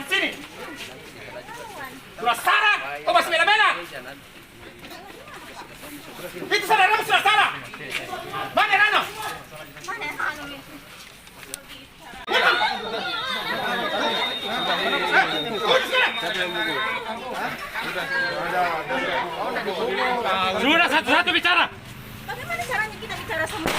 semua di sini. Sudah salah, kau masih bela-bela. Itu saudaramu sudah salah. Mana Rano? Sudah satu-satu bicara. Bagaimana caranya kita bicara sama?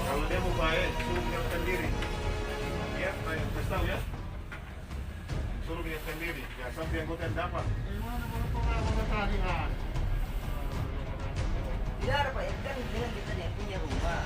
Kalau dia mau baik, suruh menyiapkan diri. Ya, kasih tahu ya. Suruh menyiapkan diri. Ya, sampai anggota yang dapat. Tidak ada Pak, itu kan bilang kita nih punya rumah.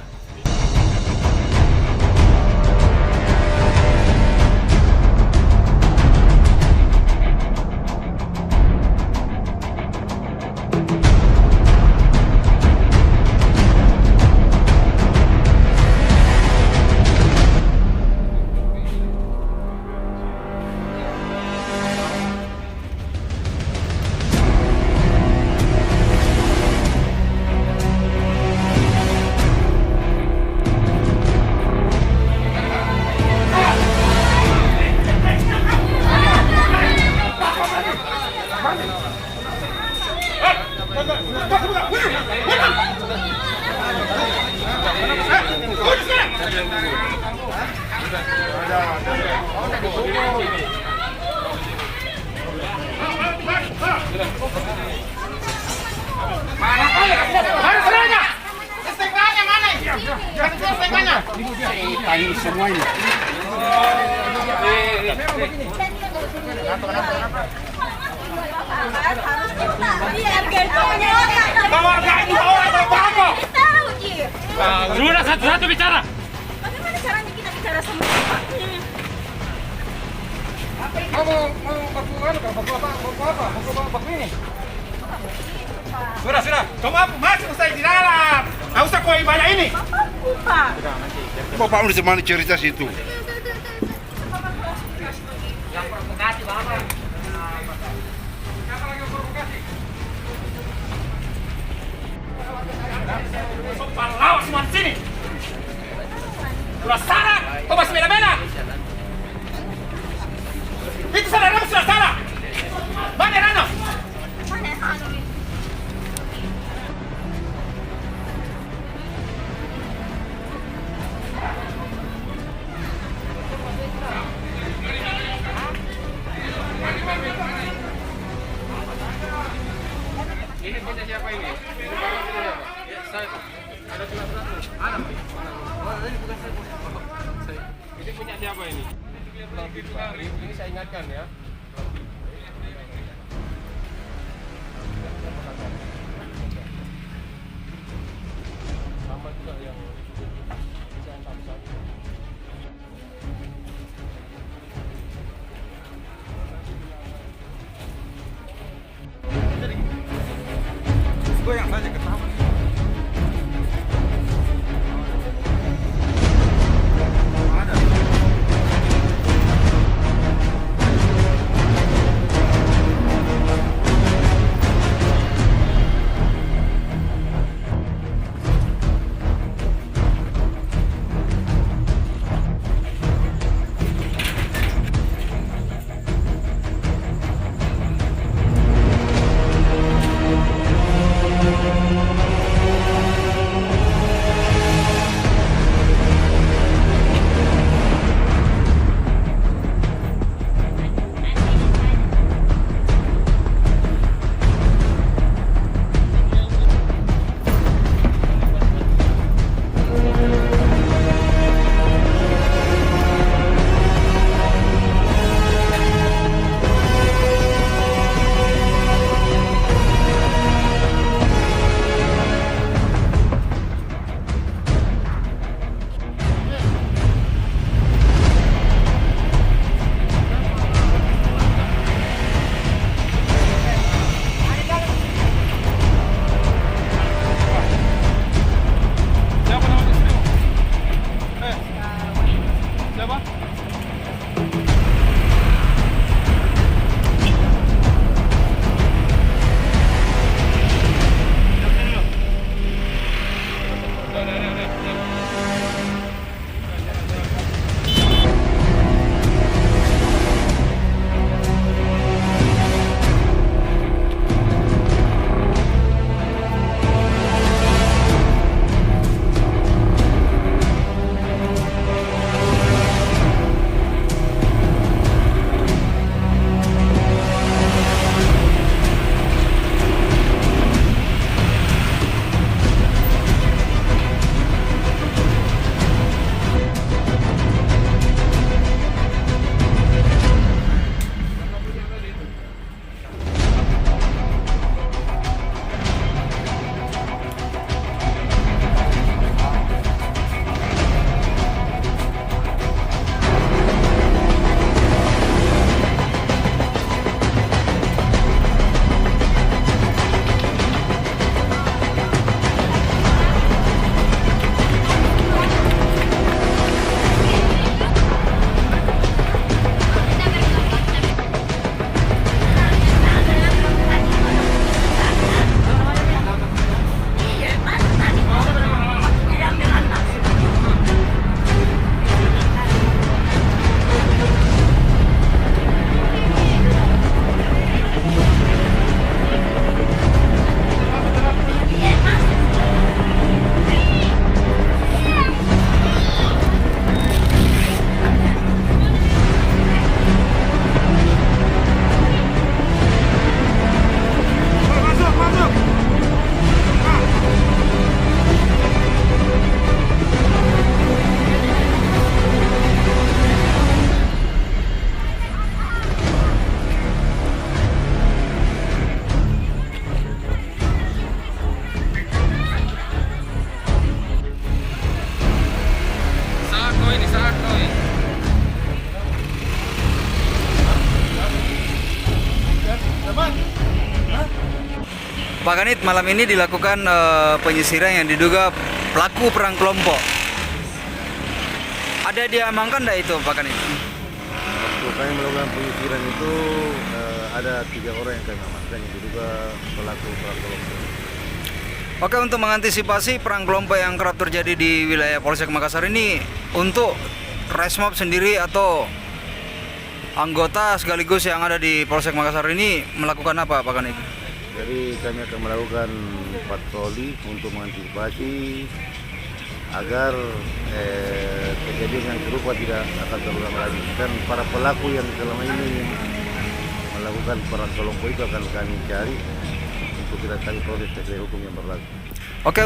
Tanya semuanya. Sudah satu-satu bicara. Bagaimana caranya kita bicara sama? Sudah. Kamu apa? Masuk saya di dalam. Nggak usah kau ibadah ini. Pak. Bapak udah semana cerita situ. Yang provokasi Bapak. Sopan lawan semua di sini. Sudah salah, kau masih bela-bela. Itu saudaramu sudah salah. Mana Rano? Ini punya siapa ini? Ini punya siapa? Ya, saya. Ada surat-surat. Ada. Oh, ini bukan saya. siapa ini? Ini saya ingatkan ya. Sama juga yang desain satu-satu. Gue yang banyak ketawa. Pak Kanit, malam ini dilakukan penyisiran yang diduga pelaku perang kelompok. Ada diamankan tidak itu, Pak Kanit? Waktu kami melakukan penyisiran itu ada 3 orang yang kami amankan yang diduga pelaku perang kelompok. Oke, untuk mengantisipasi perang kelompok yang kerap terjadi di wilayah Polsek Makassar ini, untuk Resmob sendiri atau anggota sekaligus yang ada di Polsek Makassar ini melakukan apa, Pak Kanit? Jadi kami akan melakukan patroli untuk mengantisipasi agar kejadian yang serupa tidak akan terulang lagi. Dan para pelaku yang selama ini melakukan perang kelompok itu akan kami cari untuk kita cari proses sesuai hukum yang berlaku. Oke.